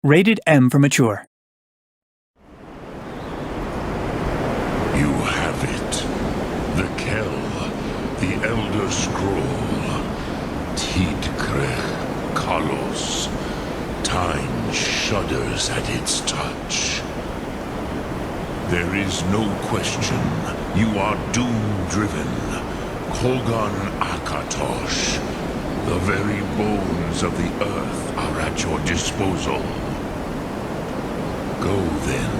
Rated M for mature. You have it. The Kell, the Elder Scroll. Tidkrech Kalos. Time shudders at its touch. There is no question. You are doom-driven. Kogan Akatosh. The very bones of the earth are at your disposal. Go then.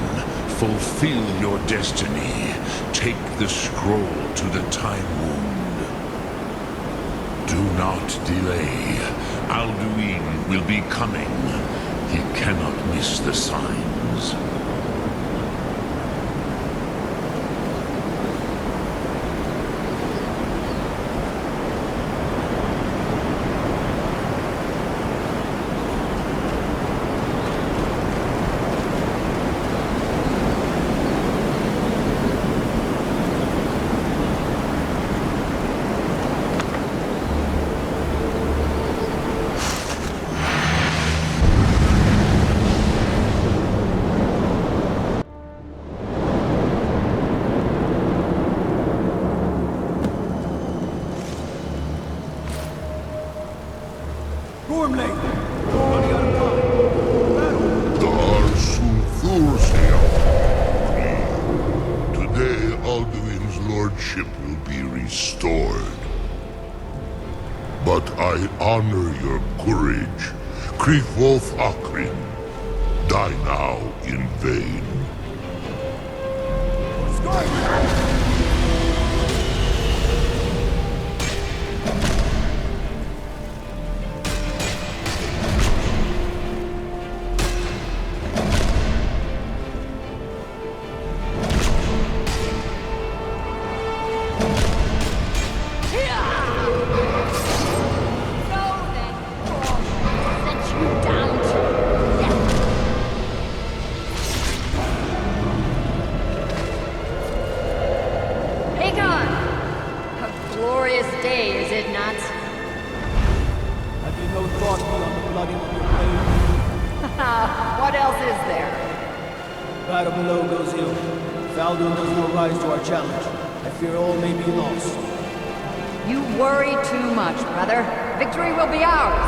Fulfill your destiny. Take the scroll to the Time Wound. Do not delay. Alduin will be coming. He cannot miss the signs. Today, Alduin's lordship will be restored. But I honor your courage. Krivwolf Akrin. Die now in vain. What else is there? Battle below goes ill. Falduin does not rise to our challenge. I fear all may be lost. You worry too much, brother. Victory will be ours.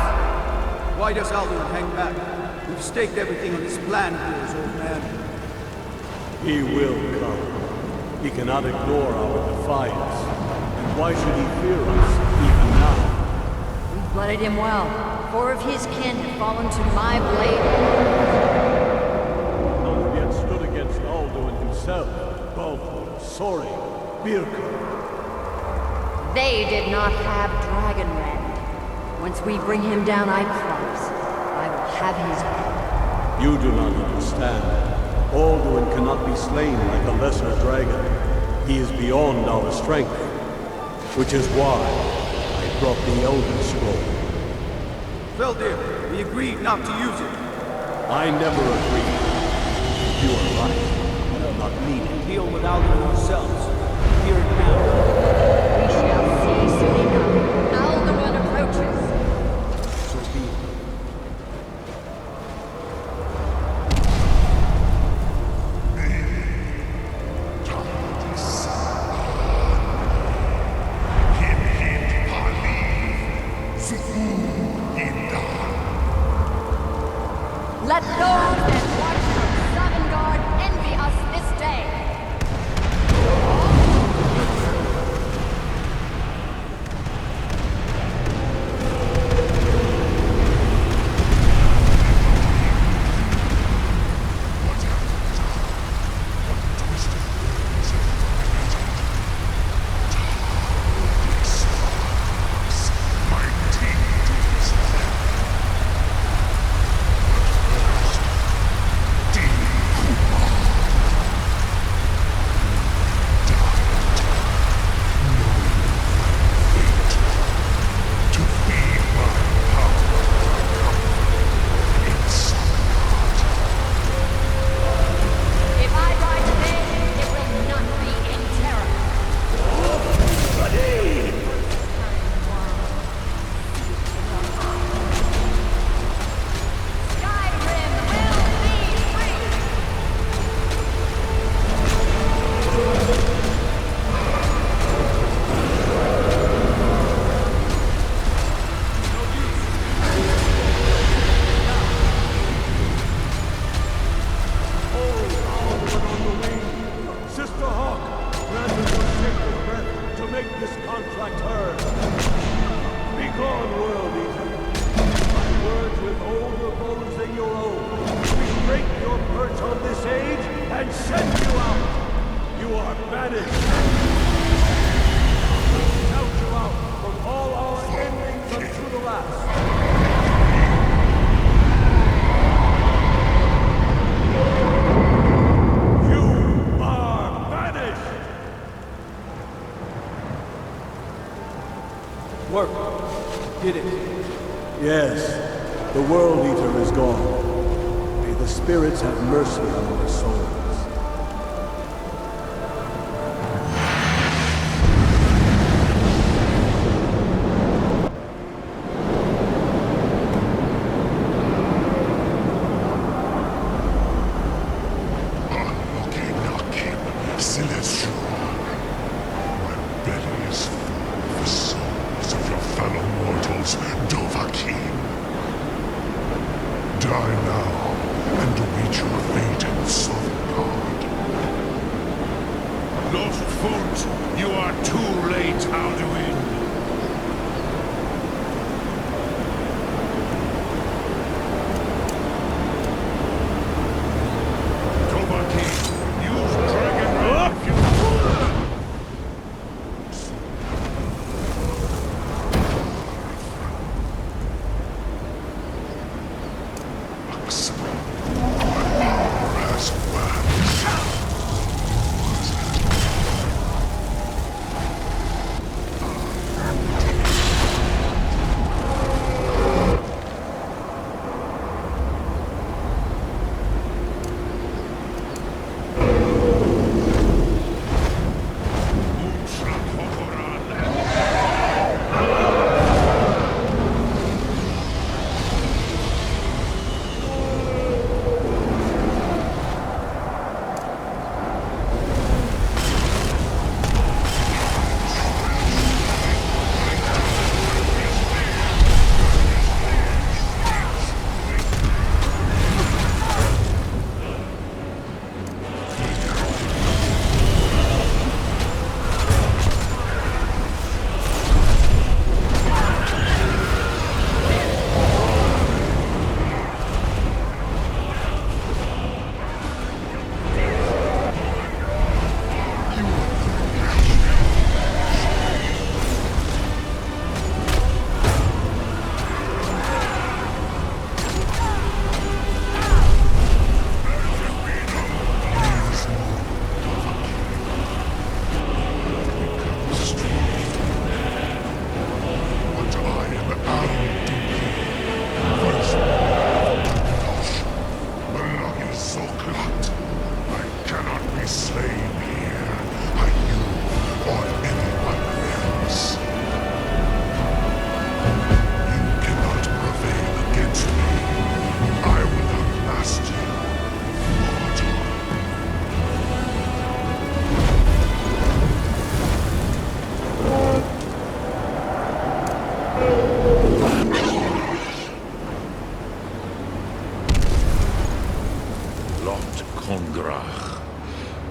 Why does Alduin hang back? We've staked everything on this plan of yours, old man. He will come. He cannot ignore our defiance. And why should he fear us, even now? We've blooded him well. 4 of his kin have fallen to my blade. None have yet stood against Alduin himself. Baldur, Sori, Birka. They did not have Dragonrend. Once we bring him down, I promise, I will have his head. You do not understand. Alduin cannot be slain like a lesser dragon. He is beyond our strength. Which is why I brought the Elder Scroll. Veldir, we agreed not to use it. I never agreed. You are right. We will not need it. Deal with Alduin ourselves. Here and now. We shall see soon enough. Alduin approaches. So be it. Let those that watch from Sovngarde envy us this day. vanished! Count you out from all our endings unto the last. You are vanished! Work. Did it. Yes, the World Eater is gone. May the spirits have mercy on our souls.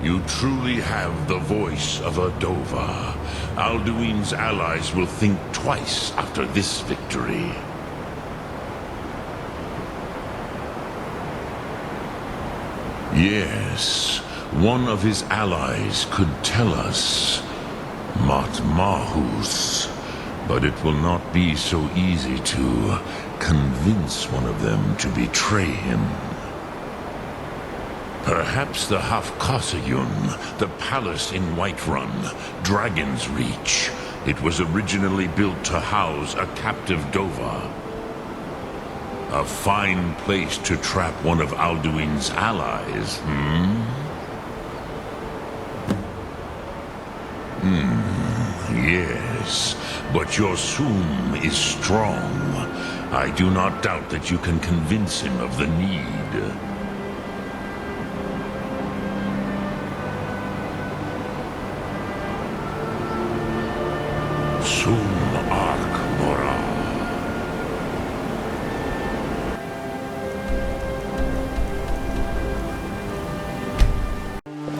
You truly have the voice of a Dova. Alduin's allies will think twice after this victory. Yes, one of his allies could tell us Matmahus, but it will not be so easy to convince one of them to betray him. Perhaps the Hafkasayun, the palace in Whiterun, Dragon's Reach. It was originally built to house a captive Dova. A fine place to trap one of Alduin's allies, Yes, but your Sum is strong. I do not doubt that you can convince him of the need.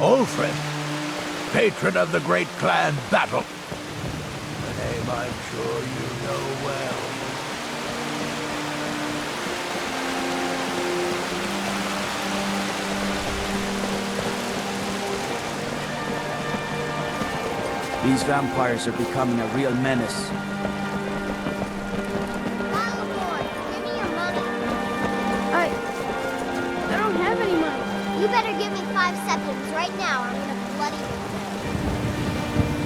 Opethfeldt, patron of the great clan Battle. A name I'm sure you know well. These vampires are becoming a real menace. Follow boy, give me your money. I don't have any money. You better give me 5 septims right now or I'm gonna bloody you.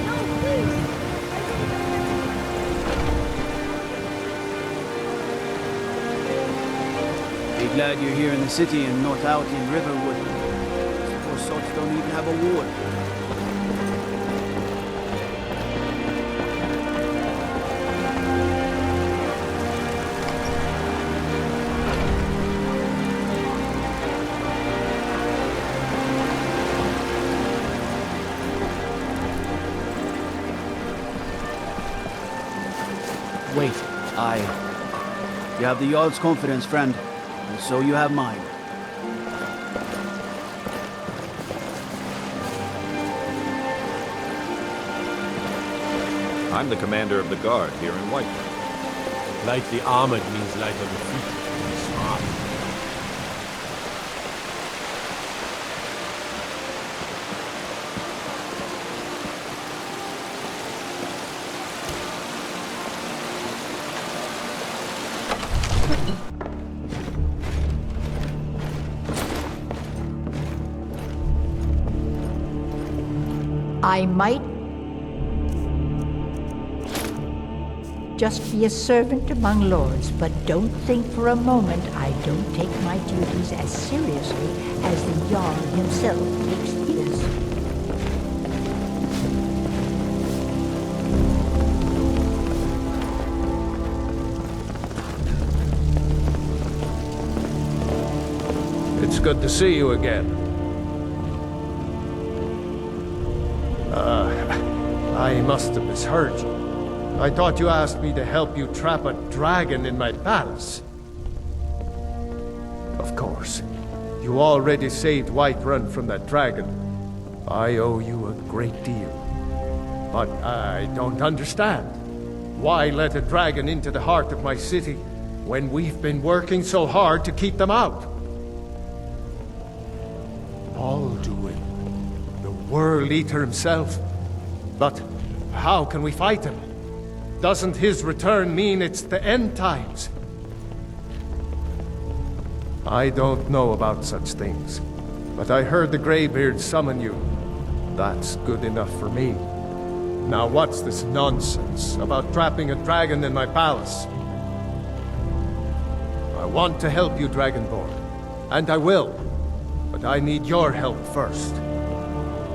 No, please. Be glad you're here in the city and not out in Riverwood. These poor sots don't even have a ward. Wait, You have the Jarl's confidence, friend, and so you have mine. I'm the commander of the guard here in White. Lightly armored means light on the feet. Smart. I might just be a servant among lords, but don't think for a moment I don't take my duties as seriously as the Jarl himself takes his. It's good to see you again. I must have misheard you. I thought you asked me to help you trap a dragon in my palace. Of course. You already saved Whiterun from that dragon. I owe you a great deal. But I don't understand. Why let a dragon into the heart of my city when we've been working so hard to keep them out? Alduin, the World Eater himself. But how can we fight him? Doesn't his return mean it's the end times? I don't know about such things, but I heard the Greybeard summon you. That's good enough for me. Now what's this nonsense about trapping a dragon in my palace? I want to help you, Dragonborn, and I will, but I need your help first.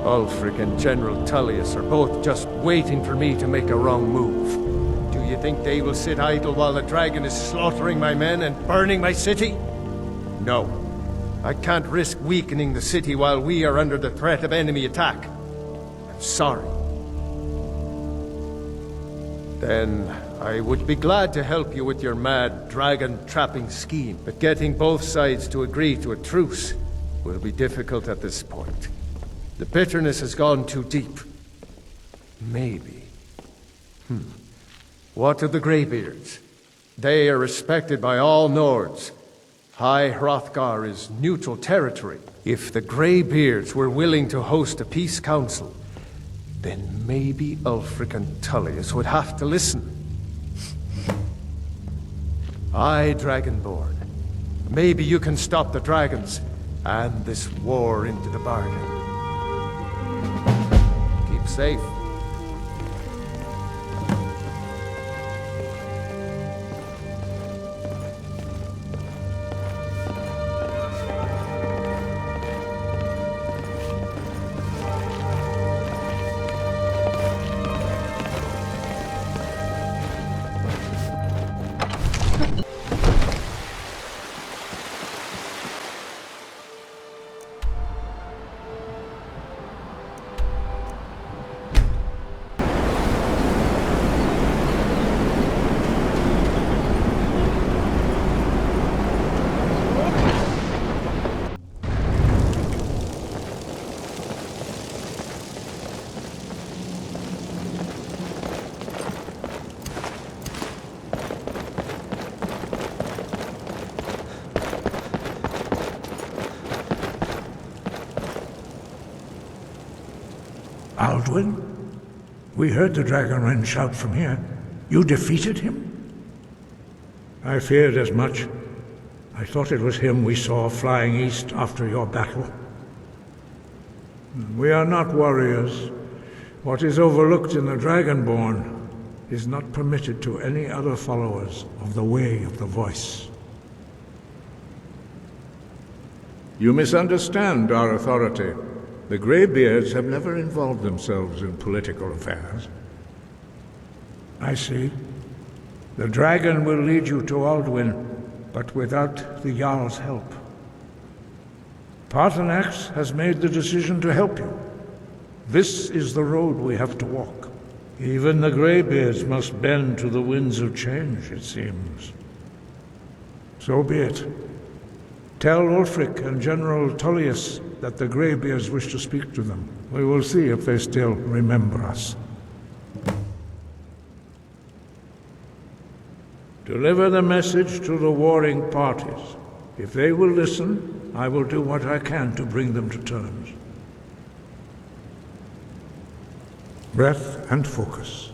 Ulfric and General Tullius are both just waiting for me to make a wrong move. Do you think they will sit idle while the dragon is slaughtering my men and burning my city? No. I can't risk weakening the city while we are under the threat of enemy attack. I'm sorry. Then I would be glad to help you with your mad dragon-trapping scheme, but getting both sides to agree to a truce will be difficult at this point. The bitterness has gone too deep. Maybe. What of the Greybeards? They are respected by all Nords. High Hrothgar is neutral territory. If the Greybeards were willing to host a peace council, then maybe Ulfric and Tullius would have to listen. Aye, Dragonborn. Maybe you can stop the dragons, and this war into the bargain. Keep safe. Alduin? We heard the Dragonren shout from here. You defeated him? I feared as much. I thought it was him we saw flying east after your battle. We are not warriors. What is overlooked in the Dragonborn is not permitted to any other followers of the Way of the Voice. You misunderstand our authority. The Greybeards have never involved themselves in political affairs. I see. The dragon will lead you to Alduin, but without the Jarl's help. Paarthurnax has made the decision to help you. This is the road we have to walk. Even the Greybeards must bend to the winds of change, it seems. So be it. Tell Ulfric and General Tullius that the Greybeards wish to speak to them. We will see if they still remember us. Deliver the message to the warring parties. If they will listen, I will do what I can to bring them to terms. Breath and focus.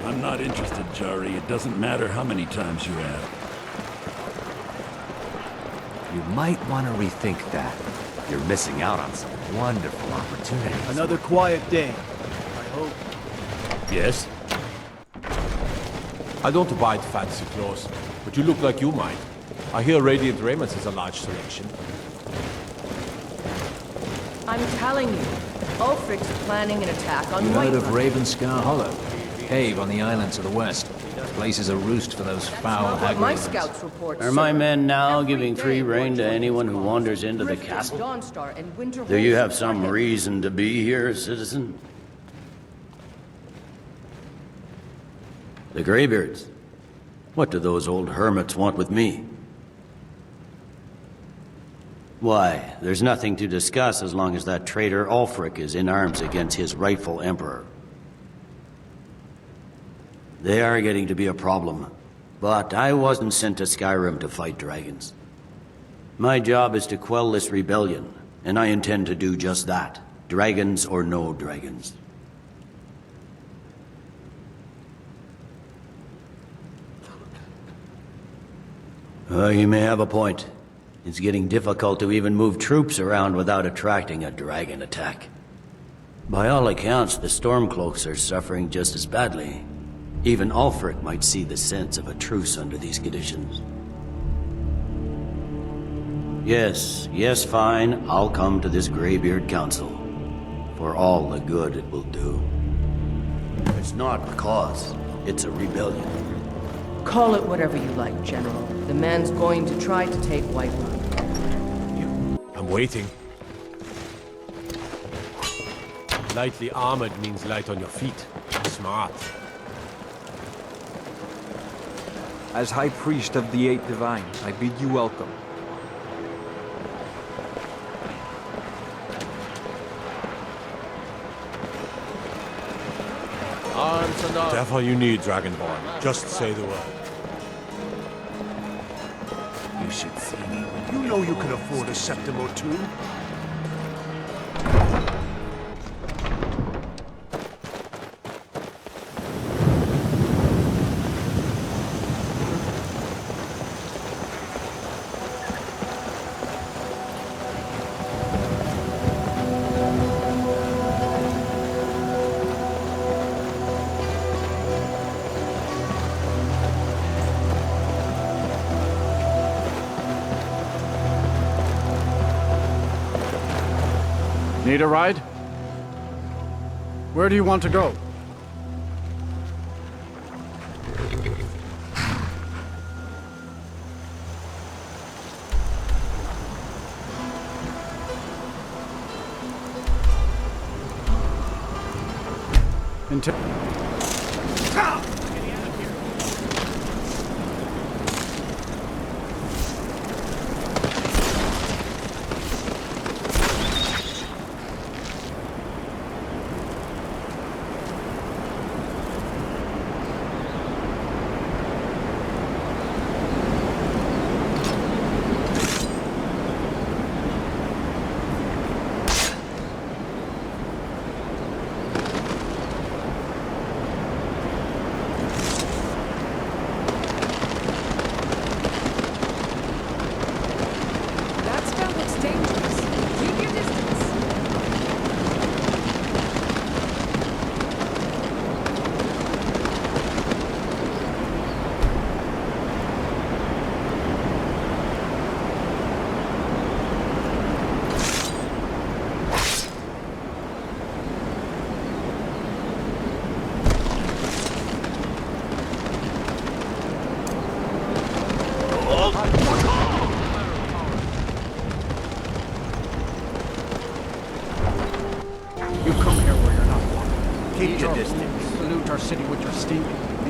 I'm not interested, Jari. It doesn't matter how many times you ask. You might want to rethink that. You're missing out on some wonderful opportunities. Another quiet day, I hope. Yes? I don't buy fancy clothes, but you look like you might. I hear Radiant Raiments has a large selection. I'm telling you, Ulfric's planning an attack on You heard of Whiterun. Ravenscar Hollow? Cave on the island to the west. Place is a roost for those foul What my hagglers. scouts report. Are my men now giving free rein to anyone who wanders into the castle? Do you have some reason to be here, citizen? The Greybeards? What do those old hermits want with me? Why, there's nothing to discuss as long as that traitor Ulfric is in arms against his rightful emperor. They are getting to be a problem, but I wasn't sent to Skyrim to fight dragons. My job is to quell this rebellion, and I intend to do just that, dragons or no dragons. You may have a point. It's getting difficult to even move troops around without attracting a dragon attack. By all accounts, the Stormcloaks are suffering just as badly. Even Ulfric might see the sense of a truce under these conditions. Yes, fine. I'll come to this Greybeard Council. For all the good it will do. It's not a cause. It's a rebellion. Call it whatever you like, General. The man's going to try to take Whiterun. I'm waiting. Lightly armored means light on your feet. Smart. As High Priest of the Eight Divine, I bid you welcome. Arms and arms. Whatever you need, Dragonborn. Just say the word. You should see me. You know you can afford a septim or two. Need a ride? Where do you want to go? Until...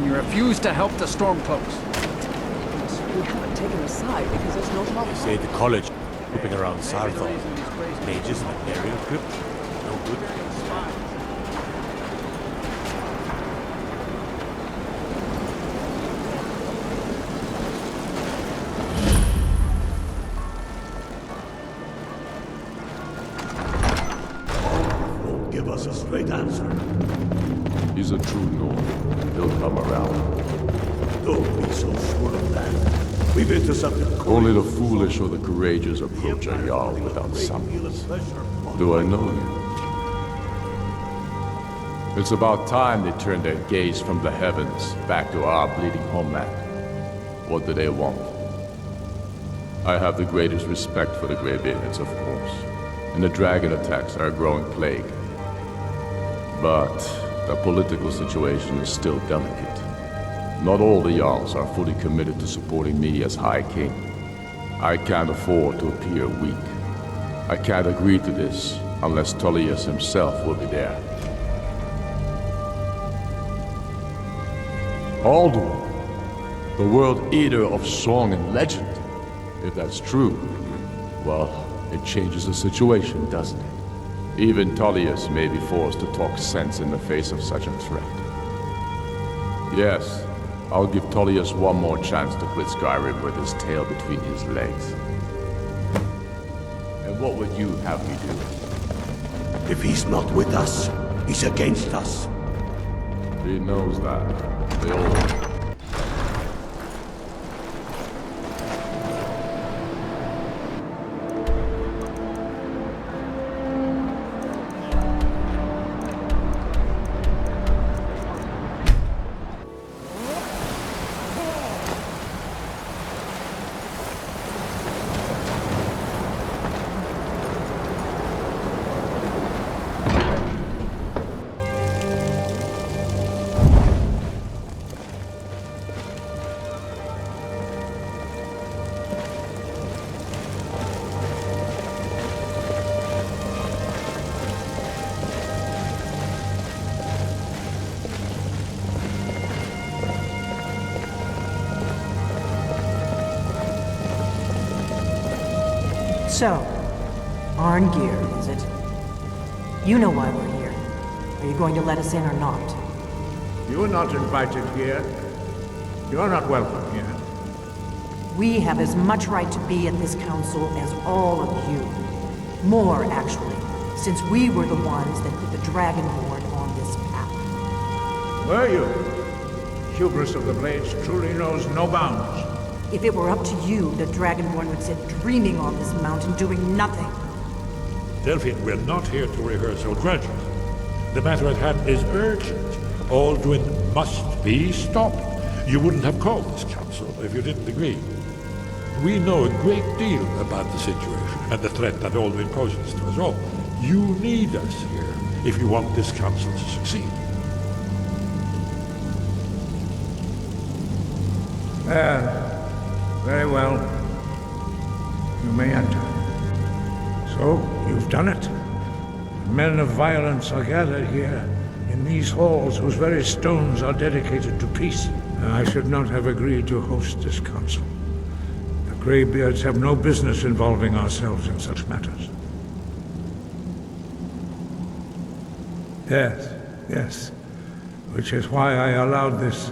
Refuse to help the Stormcloaks. We haven't taken a side because there's no problem. They say the college grouping around Sarthor. Mages in the burial crypt. No good. Won't give us a straight answer. He's a true Nord. He'll come around. Don't be so sure of that. We've intercepted... Only the foolish or the courageous approach a Jarl without summons. Do I know you? It's about time they turned their gaze from the heavens back to our bleeding homeland. What do they want? I have the greatest respect for the Greybeards, of course, and the dragon attacks are a growing plague. But the political situation is still delicate. Not all the Jarls are fully committed to supporting me as High King. I can't afford to appear weak. I can't agree to this unless Tullius himself will be there. Alduin, the world eater of song and legend. If that's true, well, it changes the situation, doesn't it? Even Tullius may be forced to talk sense in the face of such a threat. Yes, I'll give Tullius one more chance to quit Skyrim with his tail between his legs. And what would you have me do? If he's not with us, he's against us. He knows that. They all... So, Arngeir, is it? You know why we're here. Are you going to let us in or not? You are not invited here. You are not welcome here. We have as much right to be at this council as all of you. More, actually, since we were the ones that put the Dragonborn on this path. Were you? Hubris of the Blades truly knows no bounds. If it were up to you, the Dragonborn would sit dreaming on this mountain doing nothing. Delphine, we're not here to rehearse or tragedy. The matter at hand is urgent. Alduin must be stopped. You wouldn't have called this council if you didn't agree. We know a great deal about the situation and the threat that Alduin poses to us all. You need us here if you want this council to succeed. Very well. You may enter. So, you've done it. Men of violence are gathered here. in these halls whose very stones are dedicated to peace. I should not have agreed to host this council. The Greybeards have no business involving ourselves in such matters. Yes. Which is why I allowed this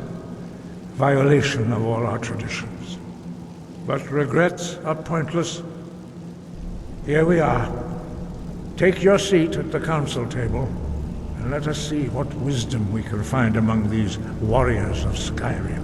violation of all our traditions. But regrets are pointless. Here we are. Take your seat at the council table, and let us see what wisdom we can find among these warriors of Skyrim.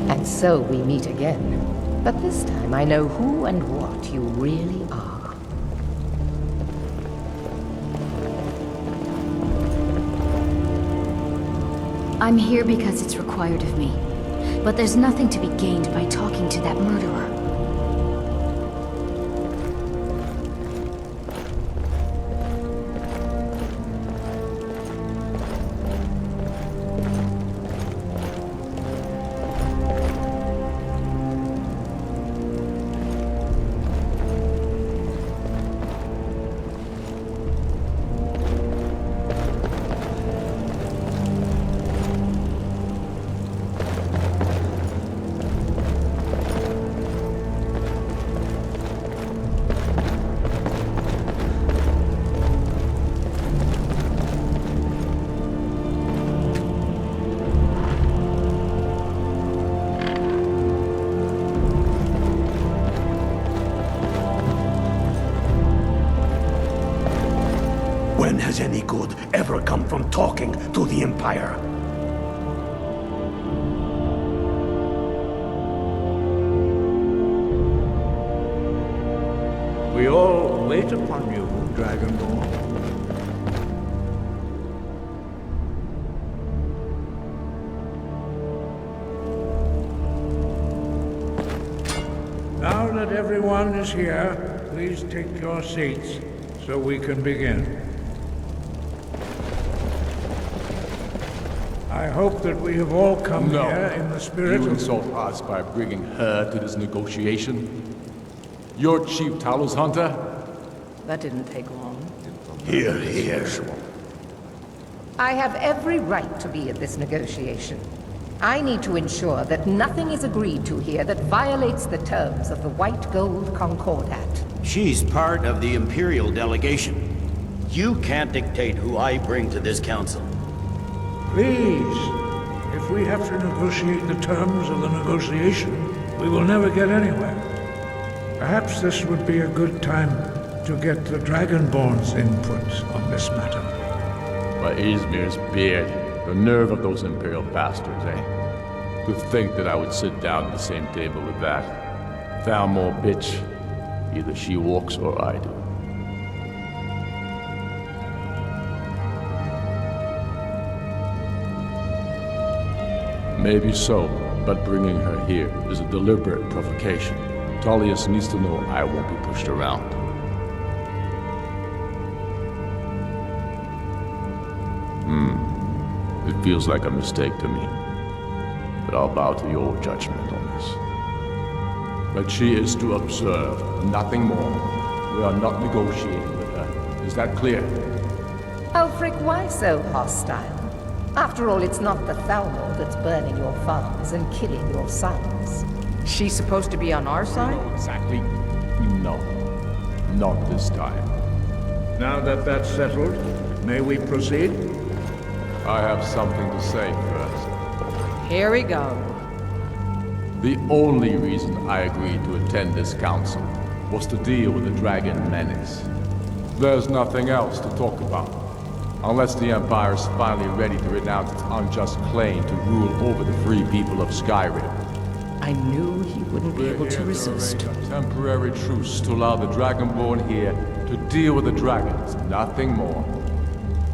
And so we meet again. But this time I know who and what you really are. I'm here because it's required of me. But there's nothing to be gained by talking to that murderer. When has any good ever come from talking to the Empire? We all wait upon you, Dragonborn. Now that everyone is here, please take your seats so we can begin. I hope that we have all come here in the spirit You of... insult us by bringing her to this negotiation? You're Chief Talos Hunter? That didn't take long. Here. I have every right to be at this negotiation. I need to ensure that nothing is agreed to here that violates the terms of the White Gold Concordat. She's part of the Imperial delegation. You can't dictate who I bring to this council. Please, if we have to negotiate the terms of the negotiation, we will never get anywhere. Perhaps this would be a good time to get the Dragonborn's input on this matter. By Izmir's beard, the nerve of those Imperial bastards, eh? To think that I would sit down at the same table with that Thalmor bitch. Either she walks or I do. Maybe so, but bringing her here is a deliberate provocation. Tullius needs to know I won't be pushed around. It feels like a mistake to me. But I'll bow to your judgment on this. But she is to observe, nothing more. We are not negotiating with her. Is that clear? Ulfric, why so hostile? After all, it's not the Thalmor that's burning your farms and killing your sons. She's supposed to be on our side? No, exactly. No. Not this time. Now that that's settled, may we proceed? I have something to say first. Here we go. The only reason I agreed to attend this council was to deal with the dragon menace. There's nothing else to talk about. Unless the Empire is finally ready to renounce its unjust claim to rule over the free people of Skyrim. I knew he wouldn't be able to resist. A temporary truce to allow the Dragonborn here to deal with the dragons, nothing more.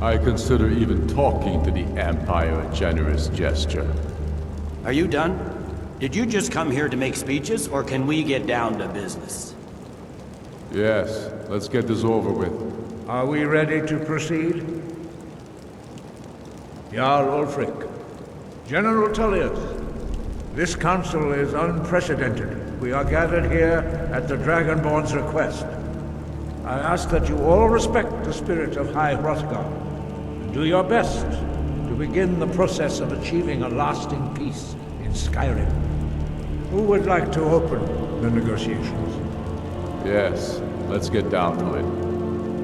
I consider even talking to the Empire a generous gesture. Are you done? Did you just come here to make speeches, or can we get down to business? Yes, let's get this over with. Are we ready to proceed? Jarl Ulfric, General Tullius, this council is unprecedented. We are gathered here at the Dragonborn's request. I ask that you all respect the spirit of High Hrothgar, and do your best to begin the process of achieving a lasting peace in Skyrim. Who would like to open the negotiations? Yes, let's get down to it.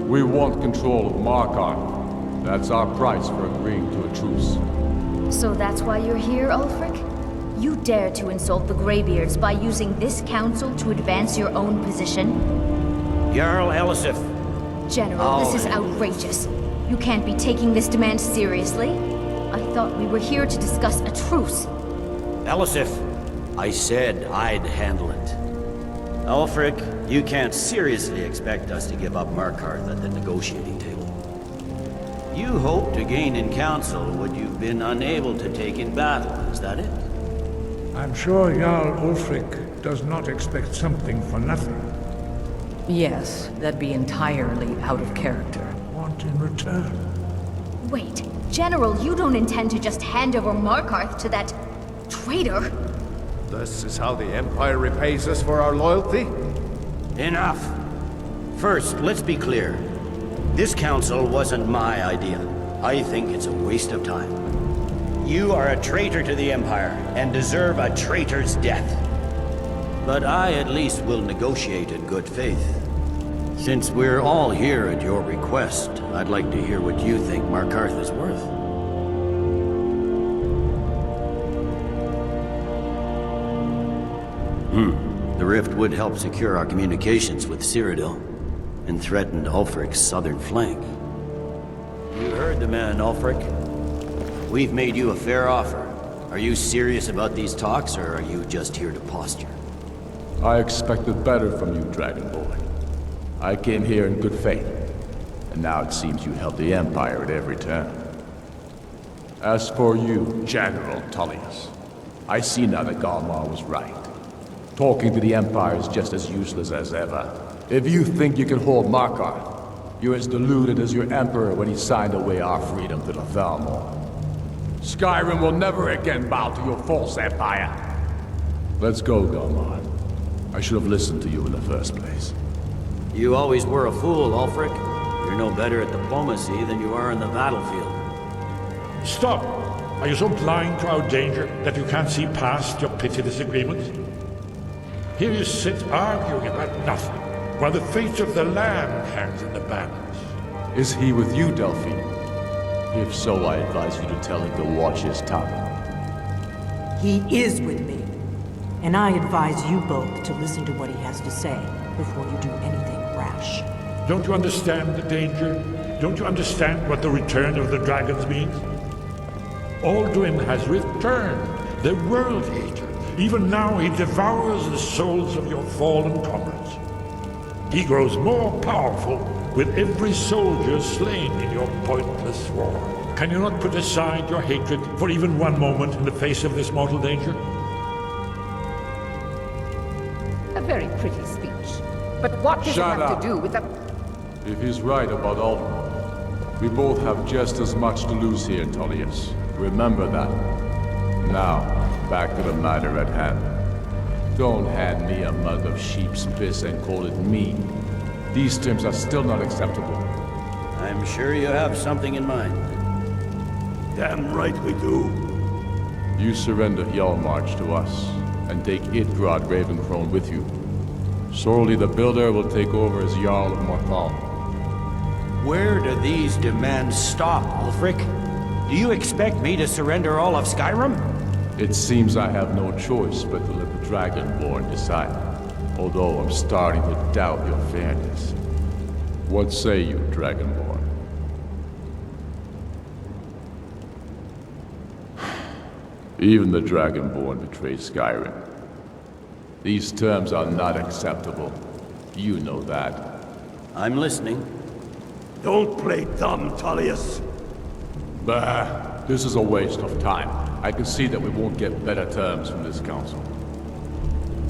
We want control of Markarth. That's our price for agreeing to a truce. So that's why you're here, Ulfric? You dare to insult the Greybeards by using this council to advance your own position? Jarl Elisif. General, this is outrageous. You can't be taking this demand seriously. I thought we were here to discuss a truce. Elisif, I said I'd handle it. Ulfric, you can't seriously expect us to give up Markarth at the negotiating table. You hoped to gain in council what you've been unable to take in battle, is that it? I'm sure Jarl Ulfric does not expect something for nothing. Yes, that'd be entirely out of character. Want in return? Wait, General, you don't intend to just hand over Markarth to that traitor? This is how the Empire repays us for our loyalty? Enough! First, let's be clear. This council wasn't my idea. I think it's a waste of time. You are a traitor to the Empire, and deserve a traitor's death. But I at least will negotiate in good faith. Since we're all here at your request, I'd like to hear what you think Markarth is worth. The rift would help secure our communications with Cyrodiil, and threatened Ulfric's southern flank. You heard the man, Ulfric. We've made you a fair offer. Are you serious about these talks, or are you just here to posture? I expected better from you, Dragonborn. I came here in good faith, and now it seems you help the Empire at every turn. As for you, General Tullius, I see now that Galmar was right. Talking to the Empire is just as useless as ever. If you think you can hold Markarth, you're as deluded as your Emperor when he signed away our freedom to the Thalmor. Skyrim will never again bow to your false empire. Let's go, Galmar. I should have listened to you in the first place. You always were a fool, Ulfric. You're no better at diplomacy than you are in the battlefield. Stop! Are you so blind to our danger that you can't see past your petty disagreements? Here you sit arguing about nothing, while the fate of the land hangs in the balance. Is he with you, Delphine? If so, I advise you to tell him to watch his tongue. He is with me. And I advise you both to listen to what he has to say before you do anything rash. Don't you understand the danger? Don't you understand what the return of the dragons means? Alduin has returned, the World Eater. Even now he devours the souls of your fallen comrades. He grows more powerful with every soldier slain in your pointless war. Can you not put aside your hatred for even one moment in the face of this mortal danger? A very pretty speech. But what does it have to do with the... If he's right about Alduin, we both have just as much to lose here, Tullius. Remember that. Now, back to the matter at hand. Don't hand me a mug of sheep's piss and call it mean. These terms are still not acceptable. I'm sure you have something in mind. Damn right we do. You surrender Hjalmarch to us, and take Idgrod Ravencrone with you. Sorli the Builder will take over as Jarl of Morthal. Where do these demands stop, Ulfric? Do you expect me to surrender all of Skyrim? It seems I have no choice but to let the Dragonborn decide. Although I'm starting to doubt your fairness. What say you, Dragonborn? Even the Dragonborn betray Skyrim. These terms are not acceptable. You know that. I'm listening. Don't play dumb, Tullius. Bah, this is a waste of time. I can see that we won't get better terms from this council.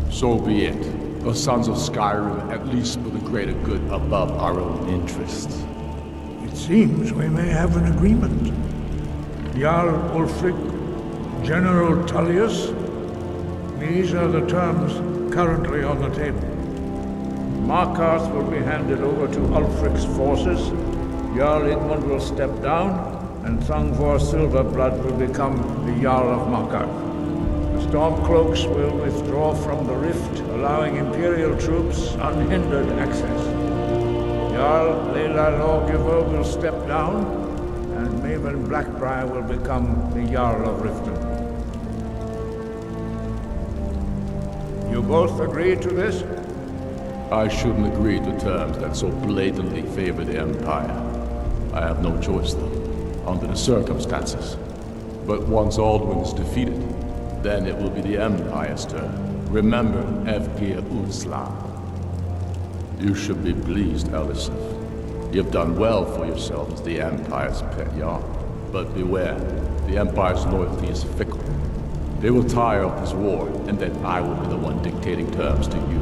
So be it. The Sons of Skyrim, at least for the greater good above our own interests. It seems we may have an agreement. Jarl Ulfric, General Tullius. These are the terms currently on the table. Markarth will be handed over to Ulfric's forces. Jarl Igmund will step down, and Thungvor Silverblood will become the Jarl of Markarth. The Stormcloaks will withdraw from the rift, allowing Imperial troops unhindered access. Jarl Leila Lawgiver will step down, and Maven Blackbriar will become the Jarl of Riften. You both agree to this? I shouldn't agree to terms that so blatantly favor the Empire. I have no choice, though, under the circumstances. But once Alduin is defeated, then it will be the Empire's turn. Remember Evgir Utsla. You should be pleased, Elisif. You've done well for yourself as the Empire's pet Jarl. But beware, the Empire's loyalty is fickle. They will tire of this war, and then I will be the one dictating terms to you.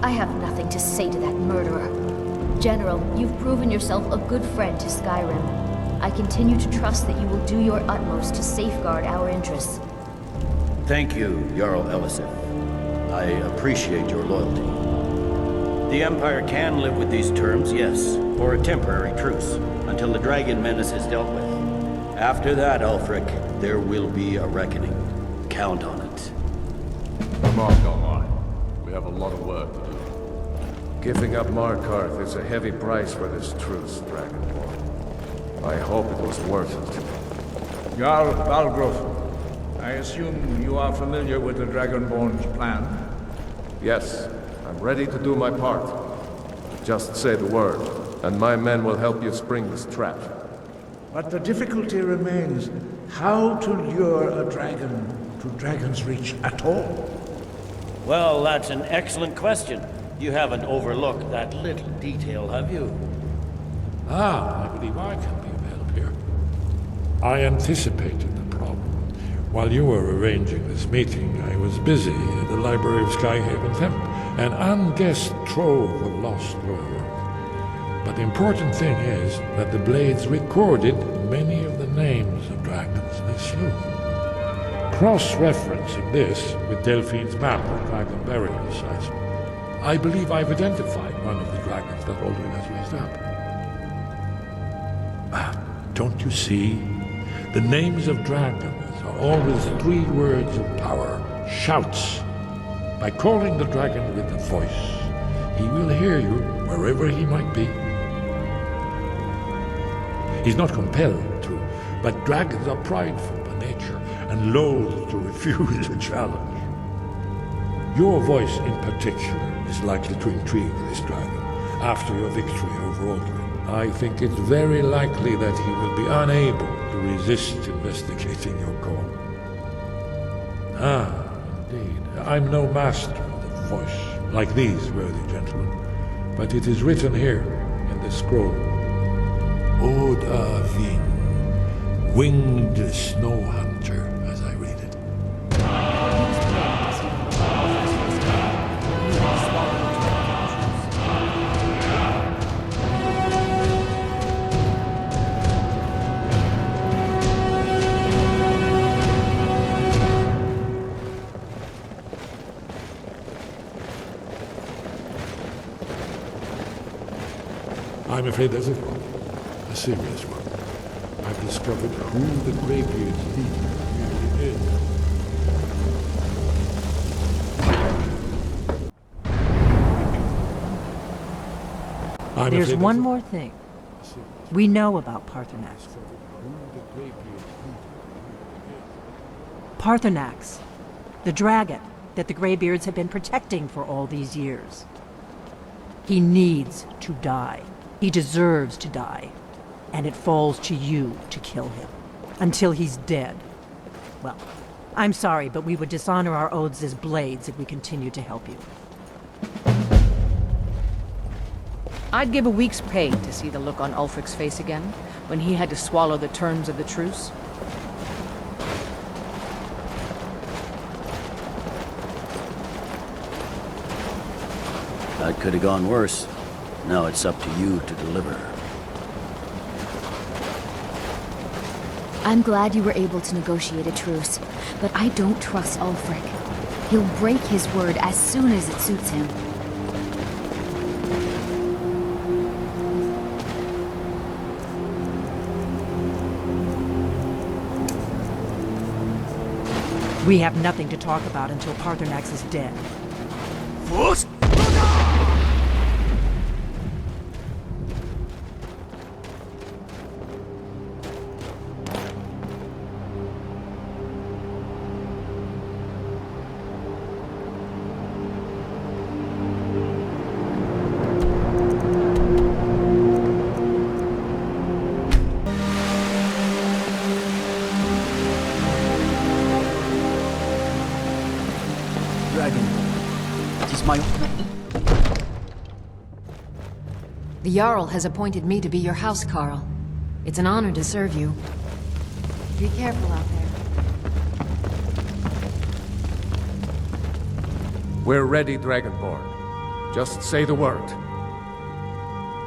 I have nothing to say to that murderer. General, you've proven yourself a good friend to Skyrim. I continue to trust that you will do your utmost to safeguard our interests. Thank you, Jarl Elisif. I appreciate your loyalty. The Empire can live with these terms, yes, for a temporary truce, until the dragon menace is dealt with. After that, Ulfric, there will be a reckoning. Count on it. Mark online. We have a lot of work to do. Giving up Markarth is a heavy price for this truce, Dragonborn. I hope it was worth it. Jarl Balgruf, I assume you are familiar with the Dragonborn's plan? Yes, I'm ready to do my part. Just say the word, and my men will help you spring this trap. But the difficulty remains how to lure a dragon to Dragon's Reach at all. Well, that's an excellent question. You haven't overlooked that little detail, have you? I believe I can be of help here. I anticipated the problem. While you were arranging this meeting, I was busy at the library of Skyhaven Temple, an unguessed trove of lost lore. But the important thing is that the Blades recorded many of the names of dragons they slew. Cross-referencing this with Delphine's map of dragon burial sites, I believe I've identified one of the dragons that Alduin has raised up. Don't you see? The names of dragons are always 3 words of power, shouts. By calling the dragon with a voice, he will hear you wherever he might be. He's not compelled to, but dragons are prideful by nature and loath to refuse a challenge. Your voice in particular is likely to intrigue this dragon after your victory over Alduin. I think it's very likely that he will be unable to resist investigating your call. Indeed. I'm no master of the voice, like these worthy gentlemen, but it is written here in the scroll. Oda Vin, winged snow hunter, as I read it. I'm afraid there's a problem. A serious one. I've discovered who the Greybeard's leader really is. There's one more thing. We know about Parthenax. Parthenax, the dragon that the Greybeards have been protecting for all these years. He needs to die. He deserves to die. And it falls to you to kill him. Until he's dead. Well, I'm sorry, but we would dishonor our oaths as Blades if we continue to help you. I'd give a week's pay to see the look on Ulfric's face again, when he had to swallow the terms of the truce. That could have gone worse. Now it's up to you to deliver. I'm glad you were able to negotiate a truce, but I don't trust Ulfric. He'll break his word as soon as it suits him. We have nothing to talk about until Paarthurnax is dead. What? The Jarl has appointed me to be your housecarl. It's an honor to serve you. Be careful out there. We're ready, Dragonborn. Just say the word.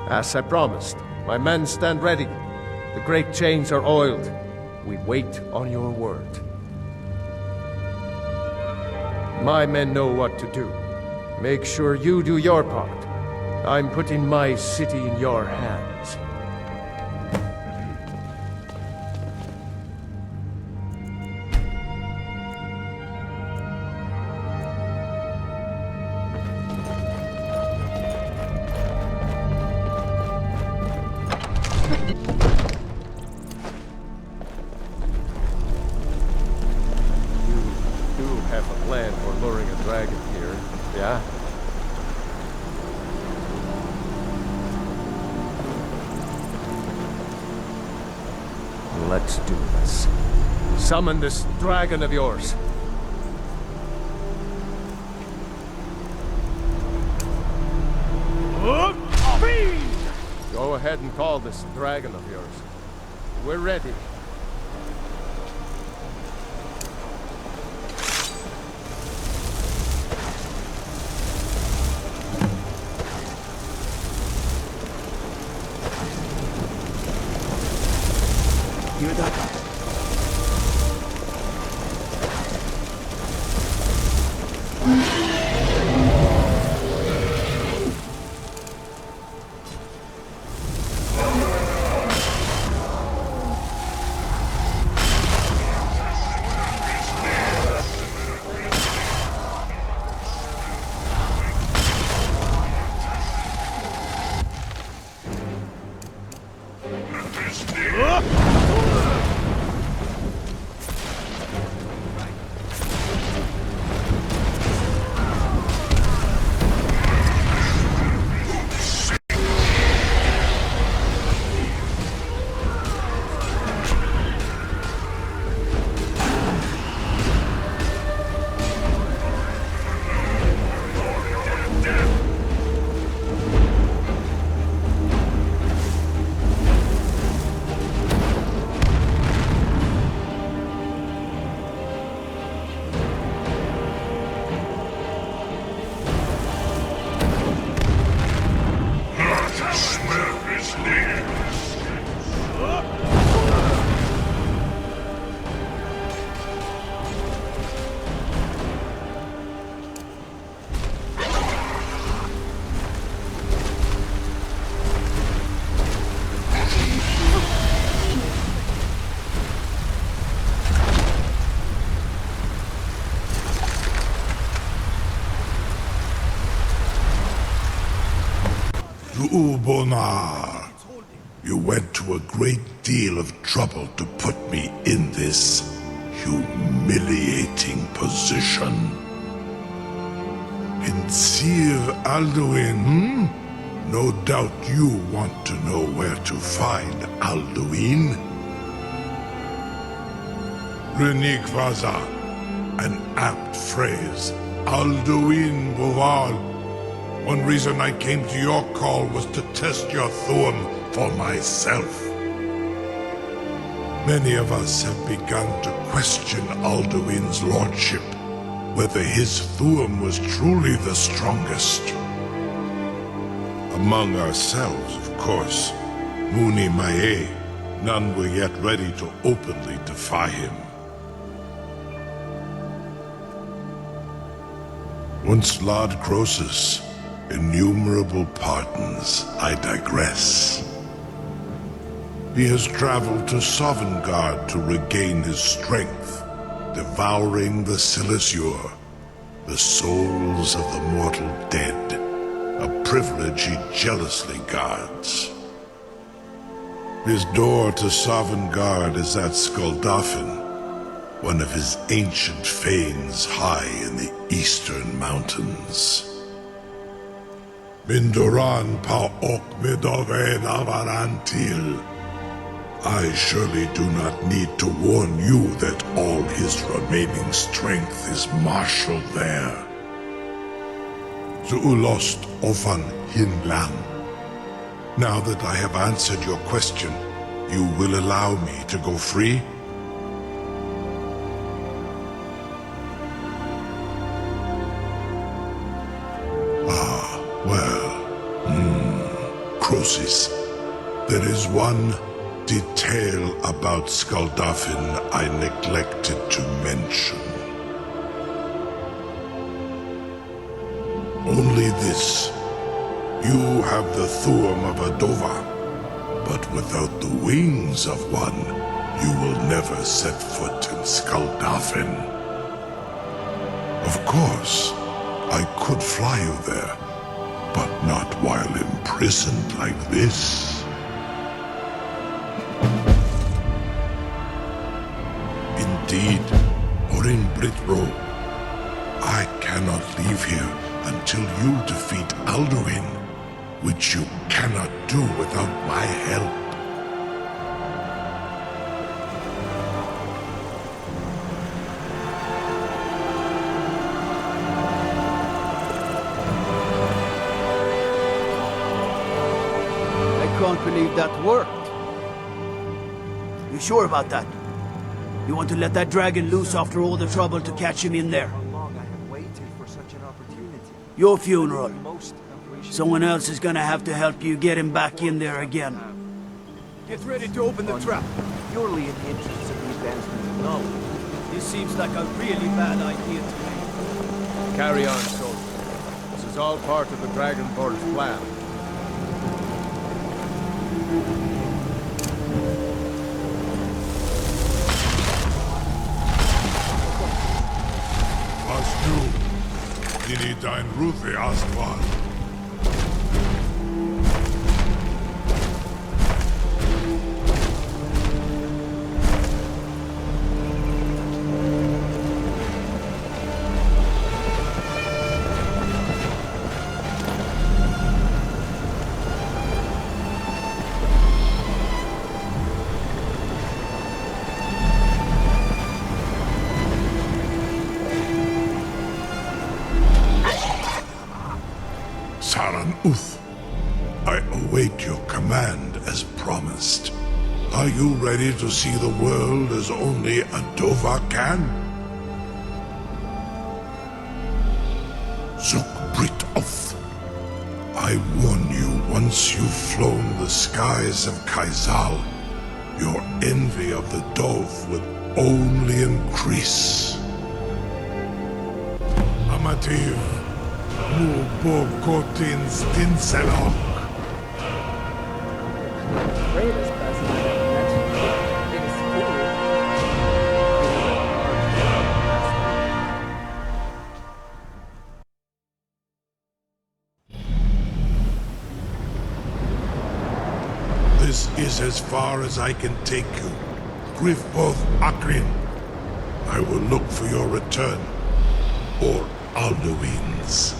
As I promised, my men stand ready. The great chains are oiled. We wait on your word. My men know what to do. Make sure you do your part. I'm putting my city in your hands. You do have a plan for luring a dragon here, yeah? Let's do this. Summon this dragon of yours. Go ahead and call this dragon of yours. We're ready. Hear that? Ubonar, you went to a great deal of trouble to put me in this humiliating position. Sir Alduin, No doubt you want to know where to find Alduin. Renikvaza, an apt phrase. Alduin Boval. One reason I came to your call was to test your Thuum for myself. Many of us have begun to question Alduin's lordship, whether his Thuum was truly the strongest. Among ourselves, of course. Muni Mae, none were yet ready to openly defy him. Once Lord Croesus, innumerable pardons, I digress. He has traveled to Sovngarde to regain his strength, devouring the Silesure, the souls of the mortal dead, a privilege he jealously guards. His door to Sovngarde is at Skuldafn, one of his ancient fanes high in the eastern mountains. Mindoran pa ok midoven avarantil. I surely do not need to warn you that all his remaining strength is marshaled there. Zuulost ofan hinlan. Now that I have answered your question, you will allow me to go free? Croesus, there is one detail about Skuldafn I neglected to mention. Only this. You have the Thuum of a Dova, but without the wings of one, you will never set foot in Skuldafn. Of course, I could fly you there, but not while imprisoned like this. Indeed, or in Britro, I cannot leave here until you defeat Alduin, which you cannot do without my help. I can't believe that worked. You sure about that? You want to let that dragon loose after all the trouble to catch him in there? Your funeral. Someone else is gonna have to help you get him back in there again. Get ready to open the trap. Purely in the interests of the advancement of knowledge. This seems like a really bad idea to me. Carry on, soldier. This is all part of the Dragonborn's plan. Was du, Dini dein Rufe Astral? I await your command as promised. Are you ready to see the world as only a Dova can? Zuk Britoth. I warn you, once you've flown the skies of Kaizal, your envy of the Dove will only increase. Amativ. Mu Bokotin Stinselok. This is as far as I can take you. Grifboth Akrin. I will look for your return, or Alduin's.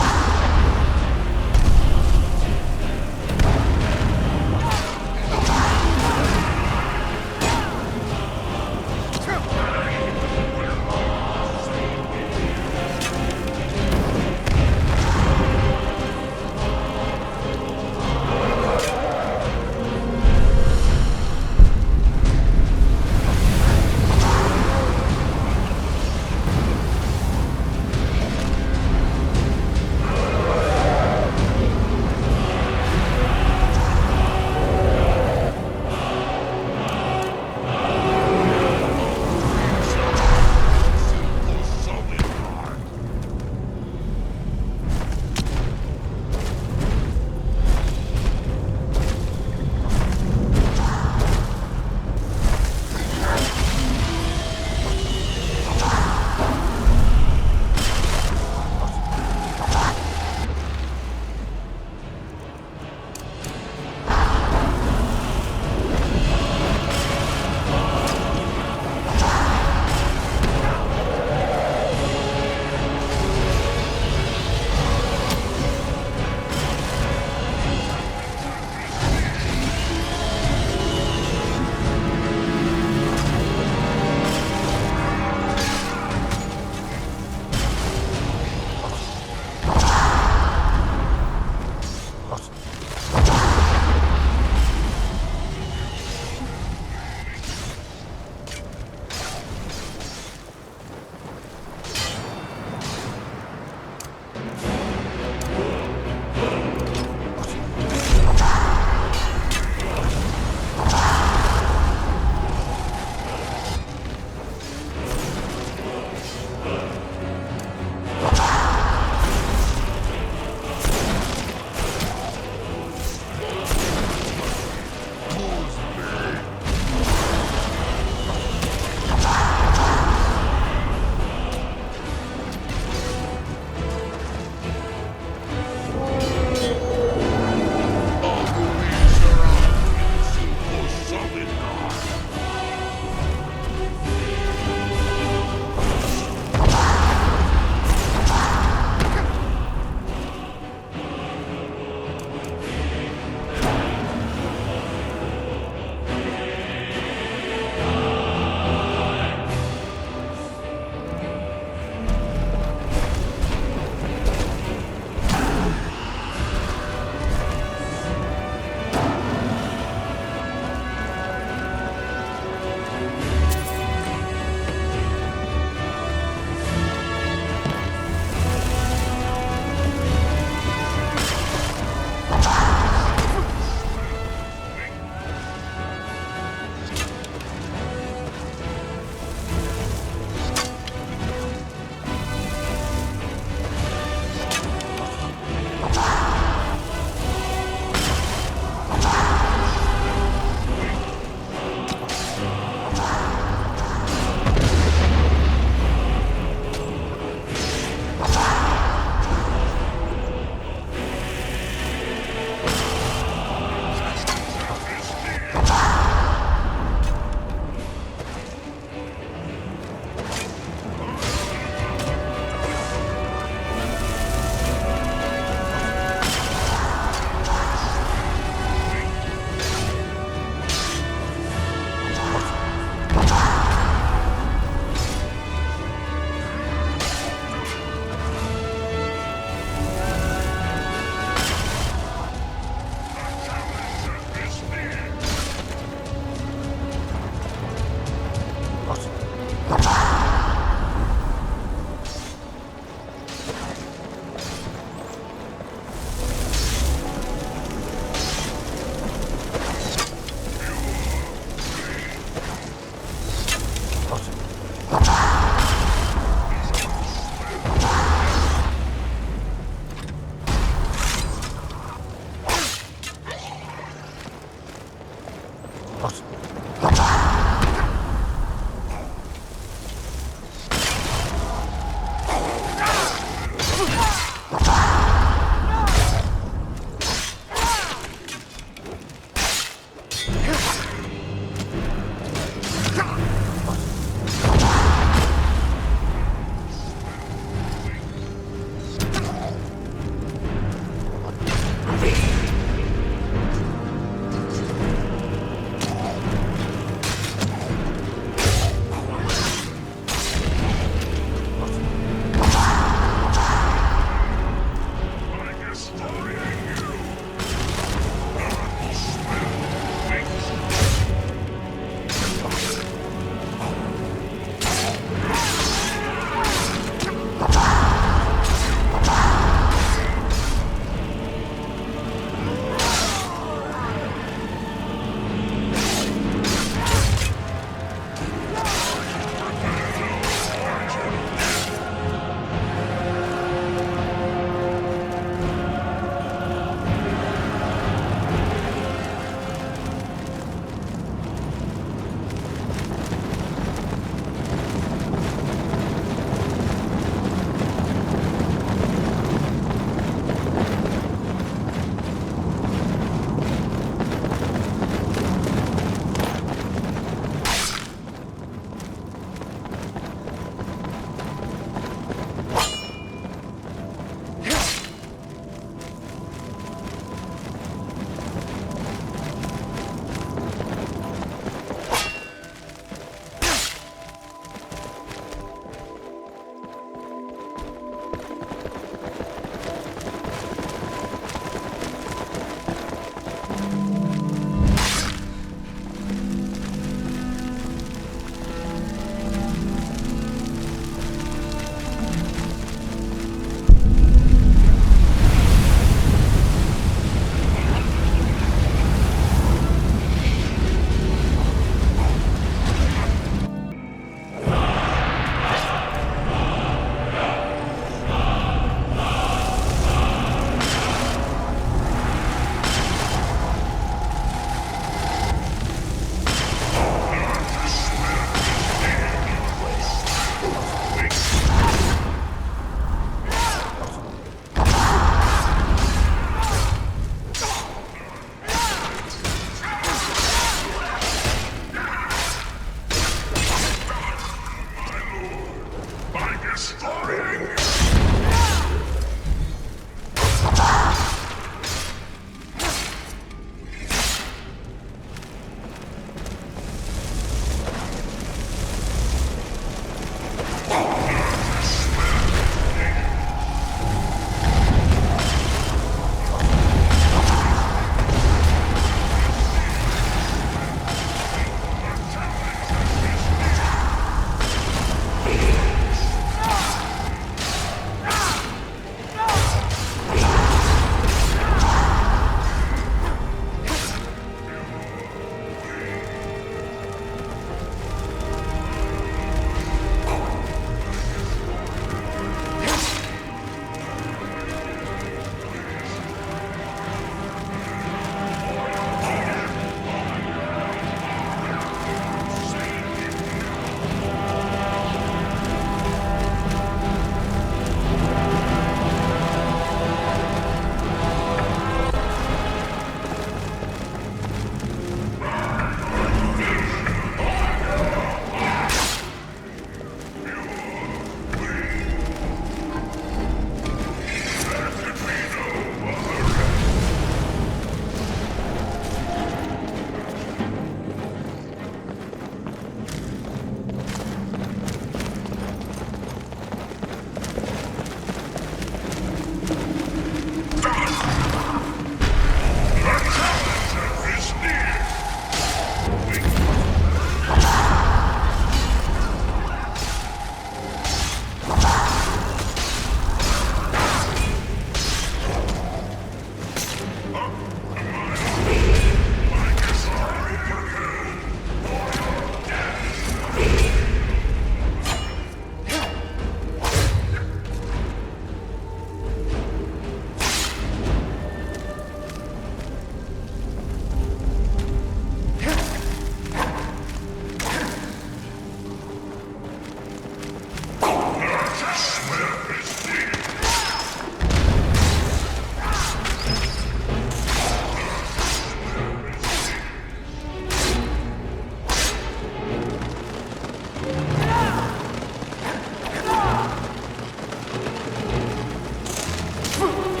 F